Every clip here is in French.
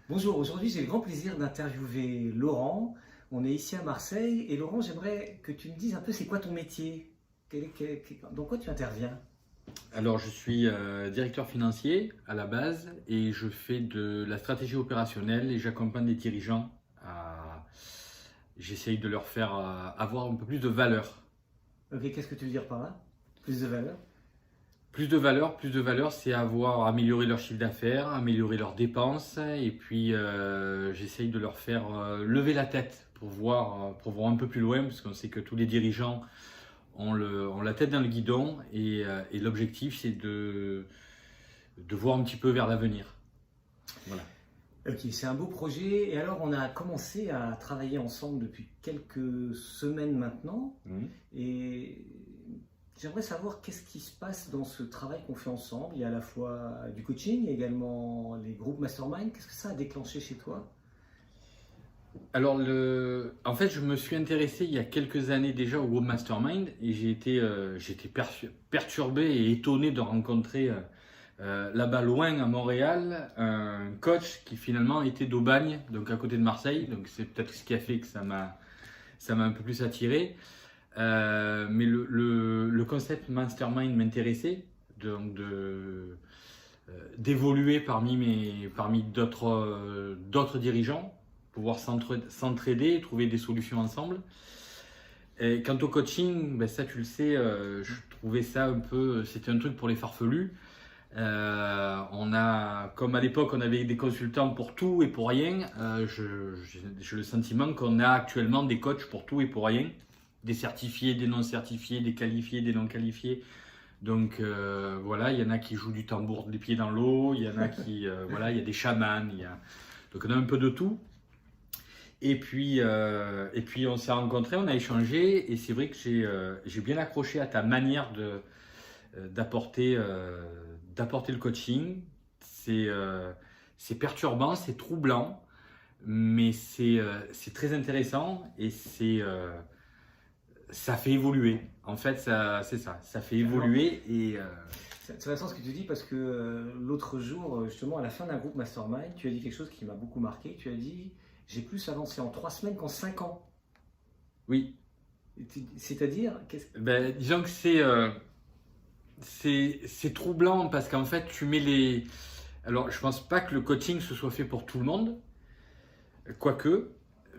Bonjour, aujourd'hui j'ai le grand plaisir d'interviewer Laurent. On est ici à Marseille et Laurent, j'aimerais que tu me dises un peu c'est quoi ton métier? Dans quoi tu interviens? Alors, je suis directeur financier à la base et je fais de la stratégie opérationnelle et j'accompagne les dirigeants. J'essaye de leur faire avoir un peu plus de valeur. Ok, qu'est-ce que tu veux dire par là? Plus de valeur? Plus de valeur, c'est avoir amélioré leur chiffre d'affaires, améliorer leurs dépenses et puis j'essaye de leur faire lever la tête pour voir un peu plus loin parce qu'on sait que tous les dirigeants ont la tête dans le guidon et l'objectif c'est de voir un petit peu vers l'avenir. Voilà. Ok, c'est un beau projet. Et alors on a commencé à travailler ensemble depuis quelques semaines maintenant. Mhm. Et j'aimerais savoir qu'est-ce qui se passe dans ce travail qu'on fait ensemble. Il y a à la fois du coaching et également les groupes mastermind. Qu'est-ce que ça a déclenché chez toi? Alors, en fait, je me suis intéressé il y a quelques années déjà au groupe Mastermind et j'étais perturbé et étonné de rencontrer là-bas loin à Montréal un coach qui finalement était d'Aubagne, donc à côté de Marseille. Donc c'est peut-être ce qui a fait que ça m'a un peu plus attiré. Mais le concept Mastermind m'intéressait, donc d'évoluer parmi d'autres dirigeants, pouvoir s'entraider, trouver des solutions ensemble. Et quant au coaching, ben ça tu le sais, je trouvais ça un peu, c'était un truc pour les farfelus. Comme à l'époque, on avait des consultants pour tout et pour rien. J'ai le sentiment qu'on a actuellement des coachs pour tout et pour rien, des certifiés, des non certifiés, des qualifiés, des non qualifiés. Donc voilà, il y en a qui jouent du tambour les pieds dans l'eau, il y en a qui, voilà, il y a des chamans, donc on a un peu de tout. Et puis on s'est rencontrés, on a échangé, et c'est vrai que j'ai bien accroché à ta manière d'apporter le coaching. C'est perturbant, c'est troublant, mais c'est très intéressant et ça fait évoluer. En fait, c'est ça, ça fait Alors, évoluer et c'est intéressant ce que tu dis parce que l'autre jour, justement, à la fin d'un groupe mastermind, tu as dit quelque chose qui m'a beaucoup marqué. Tu as dit, j'ai plus avancé en 3 semaines qu'en 5 ans. oui. C'est-à-dire, Disons que c'est troublant parce qu'en fait, tu mets les. Alors, je pense pas que le coaching se soit fait pour tout le monde, quoique,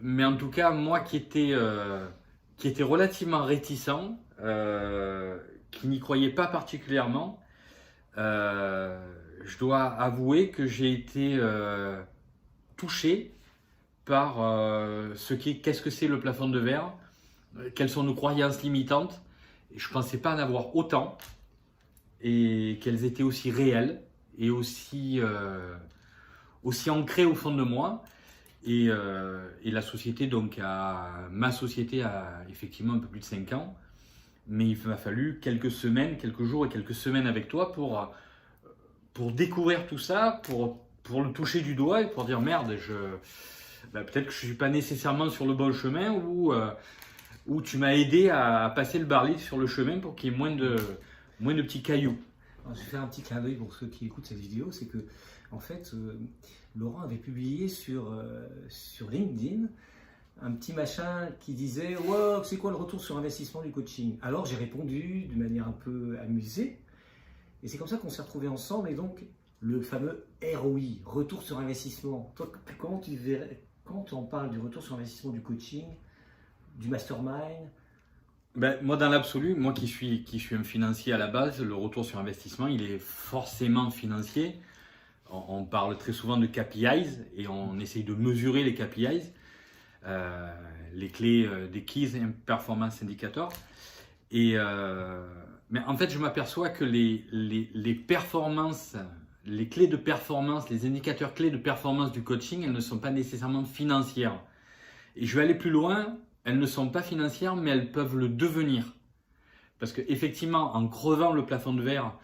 mais en tout cas, moi qui était relativement réticent, qui n'y croyais pas particulièrement, euh, je dois avouer que j'ai été touché par qu'est-ce que c'est le plafond de verre, quelles sont nos croyances limitantes. Et je ne pensais pas en avoir autant et qu'elles étaient aussi réelles et aussi ancrées au fond de moi. Et la société, donc, ma société a effectivement un peu plus de 5 ans, mais il m'a fallu quelques semaines, quelques jours et quelques semaines avec toi pour découvrir tout ça, pour le toucher du doigt et pour dire merde, peut-être que je ne suis pas nécessairement sur le bon chemin ou tu m'as aidé à passer le baril sur le chemin pour qu'il y ait moins de petits cailloux. alors, je vais faire un petit clin d'œil pour ceux qui écoutent cette vidéo, c'est que, en fait, Laurent avait publié sur LinkedIn un petit machin qui disait wow, c'est quoi le retour sur investissement du coaching? Alors j'ai répondu d'une manière un peu amusée, et c'est comme ça qu'on s'est retrouvés ensemble. Et donc, le fameux ROI, retour sur investissement. Toi, comment tu verrais, quand on parle du retour sur investissement du coaching, du mastermind? Moi, dans l'absolu, moi qui suis un financier à la base, le retour sur investissement, il est forcément financier. On parle très souvent de KPIs et on essaye de mesurer les KPIs, les clés des Keys Performance Indicators. Mais en fait, je m'aperçois que les performances, les clés de performance, les indicateurs clés de performance du coaching, elles ne sont pas nécessairement financières. Et je vais aller plus loin, elles ne sont pas financières, mais elles peuvent le devenir. Parce qu'effectivement, en crevant le plafond de verre,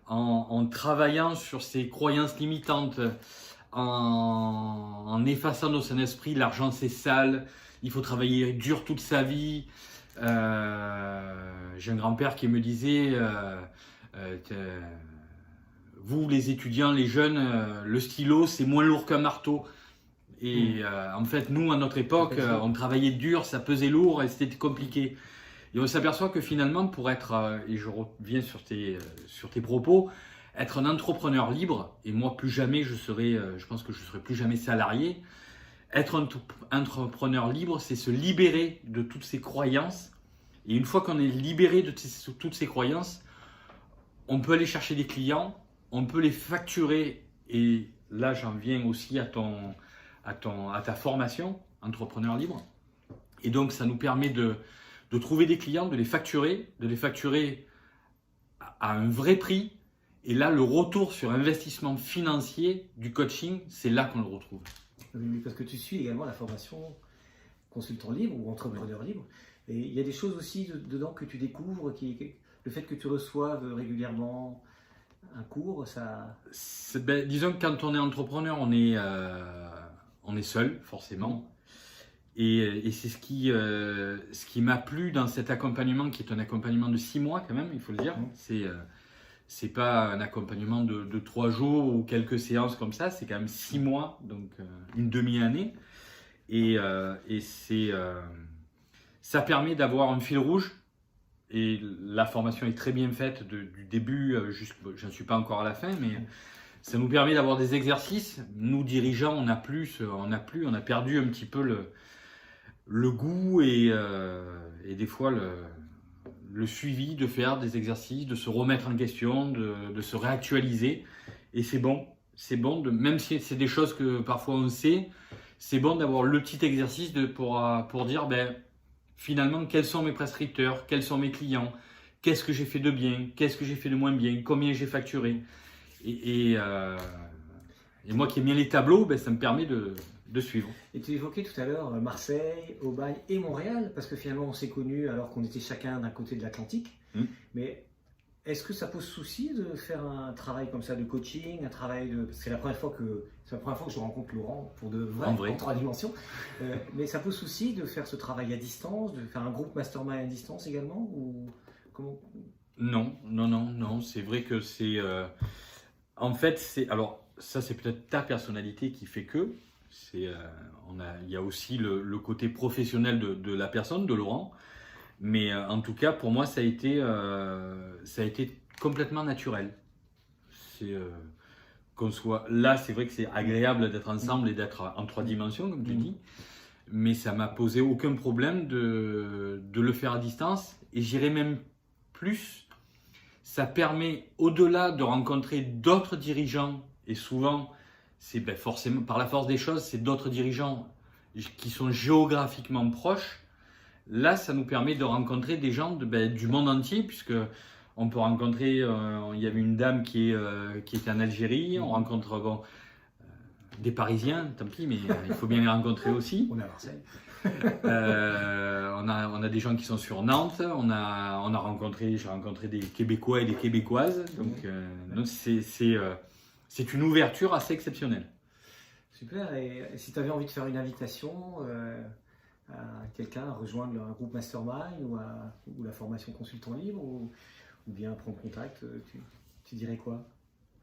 en travaillant sur ses croyances limitantes, en effaçant dans son esprit l'argent c'est sale, il faut travailler dur toute sa vie. J'ai un grand-père qui me disait vous les étudiants, les jeunes, le stylo c'est moins lourd qu'un marteau. Et en fait, nous, à notre époque, on travaillait dur, ça pesait lourd et c'était compliqué. Et on s'aperçoit que finalement, pour être, et je reviens sur tes propos, être un entrepreneur libre, et moi plus jamais je pense que je ne serai plus jamais salarié. Être un entrepreneur libre, c'est se libérer de toutes ces croyances. Et une fois qu'on est libéré de toutes ces croyances, on peut aller chercher des clients, on peut les facturer. Et là, j'en viens aussi à ta formation, entrepreneur libre. Et donc, ça nous permet de trouver des clients, de les facturer à un vrai prix. Et là, le retour sur investissement financier du coaching, c'est là qu'on le retrouve. Oui, parce que tu suis également la formation consultant libre ou entrepreneur libre. Et il y a des choses aussi dedans que tu découvres, le fait que tu reçoives régulièrement un cours, ça... disons que quand on est entrepreneur, on est seul, forcément. Et c'est ce qui m'a plu dans cet accompagnement, qui est un accompagnement de 6 mois quand même, il faut le dire. C'est pas un accompagnement de 3 jours ou quelques séances comme ça, c'est quand même 6 mois, donc une demi-année. Et ça permet d'avoir un fil rouge. Et la formation est très bien faite du début, je ne suis pas encore à la fin, mais ça nous permet d'avoir des exercices. Nous, dirigeants, on a perdu un petit peu le goût et des fois le suivi de faire des exercices, de se remettre en question, de se réactualiser. Et c'est bon, même si c'est des choses que parfois on sait, c'est bon d'avoir le petit exercice pour dire, finalement, quels sont mes prescripteurs, quels sont mes clients, qu'est-ce que j'ai fait de bien, qu'est-ce que j'ai fait de moins bien, combien j'ai facturé. Et moi qui aime bien les tableaux, ça me permet de suivre. Et tu évoquais tout à l'heure Marseille, Aubagne et Montréal, parce que finalement on s'est connus alors qu'on était chacun d'un côté de l'Atlantique. Mais est-ce que ça pose souci de faire un travail comme ça de coaching, parce que c'est la première fois que je rencontre Laurent pour de vrai, en 3 dimensions. Mais ça pose souci de faire ce travail à distance, de faire un groupe mastermind à distance également, ou comment? Non. C'est vrai que c'est en fait alors ça c'est peut-être ta personnalité qui fait que il y a aussi le côté professionnel de la personne, de Laurent. Mais en tout cas, pour moi, ça a été complètement naturel. Qu'on soit là, c'est vrai que c'est agréable d'être ensemble et d'être en 3 dimensions, comme tu dis. Mais ça m'a posé aucun problème de le faire à distance. Et j'irais même plus, ça permet, au-delà de rencontrer d'autres dirigeants, et souvent, c'est forcément, par la force des choses, c'est d'autres dirigeants qui sont géographiquement proches. Là, ça nous permet de rencontrer des gens du monde entier, puisque on peut rencontrer, il y avait une dame qui était en Algérie, on rencontre des Parisiens, tant pis, mais il faut bien les rencontrer aussi. On est à Marseille. On a des gens qui sont sur Nantes, j'ai rencontré des Québécois et des Québécoises, donc c'est une ouverture assez exceptionnelle. Super, et si tu avais envie de faire une invitation à quelqu'un à rejoindre un groupe mastermind ou la formation consultant libre ou bien prendre contact, tu dirais quoi?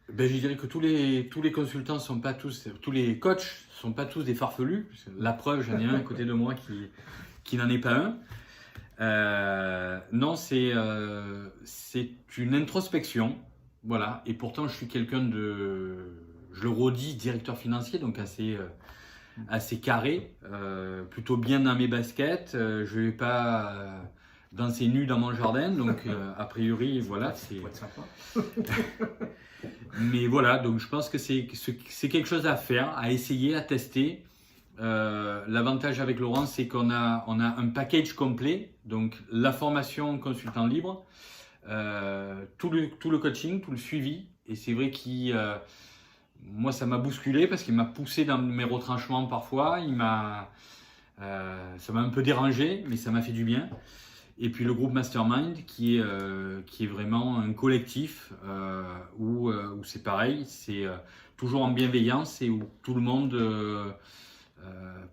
Je dirais que tous les consultants sont pas tous, tous les coachs sont pas tous des farfelus. La preuve, j'en ai un à côté de moi qui n'en est pas un. Non, c'est une introspection, voilà. Et pourtant, je suis quelqu'un je le redis, directeur financier, donc assez carré, plutôt bien dans mes baskets. Je vais pas danser nu dans mon jardin, donc a priori, voilà, c'est. Mais voilà, donc je pense que c'est quelque chose à faire, à essayer, à tester. L'avantage avec Laurent, c'est qu'on a un package complet, donc la formation consultant libre, tout le coaching, tout le suivi. Et c'est vrai moi, ça m'a bousculé parce qu'il m'a poussé dans mes retranchements parfois. Ça m'a un peu dérangé, mais ça m'a fait du bien. Et puis le groupe Mastermind qui est vraiment un collectif où c'est pareil, c'est toujours en bienveillance et où tout le monde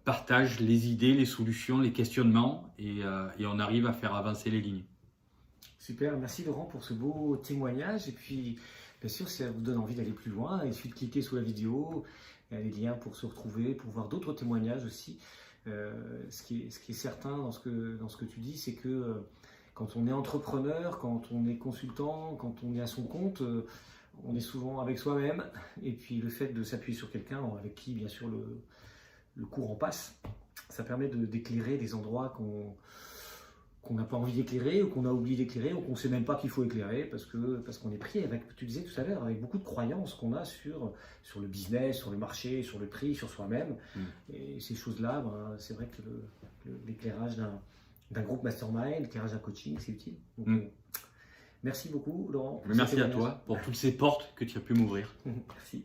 partage les idées, les solutions, les questionnements et on arrive à faire avancer les lignes. Super, merci Laurent pour ce beau témoignage. Et puis, bien sûr, si ça vous donne envie d'aller plus loin, il suffit de cliquer sous la vidéo Il y a les liens pour se retrouver, pour voir d'autres témoignages aussi. Ce qui est certain dans ce que tu dis, c'est que quand on est entrepreneur, quand on est consultant, quand on est à son compte, on est souvent avec soi-même. Et puis le fait de s'appuyer sur quelqu'un avec qui, bien sûr, le courant passe, ça permet d'éclairer des endroits qu'on n'a pas envie d'éclairer, ou qu'on a oublié d'éclairer, ou qu'on ne sait même pas qu'il faut éclairer, parce qu'on est pris avec, tu disais tout à l'heure, avec beaucoup de croyances qu'on a sur le business, sur le marché, sur le prix, sur soi-même. Et ces choses-là, c'est vrai que l'éclairage d'un groupe mastermind, l'éclairage d'un coaching, c'est utile. Donc, merci beaucoup, Laurent. Merci à toi pour toutes ces portes que tu as pu m'ouvrir. Merci.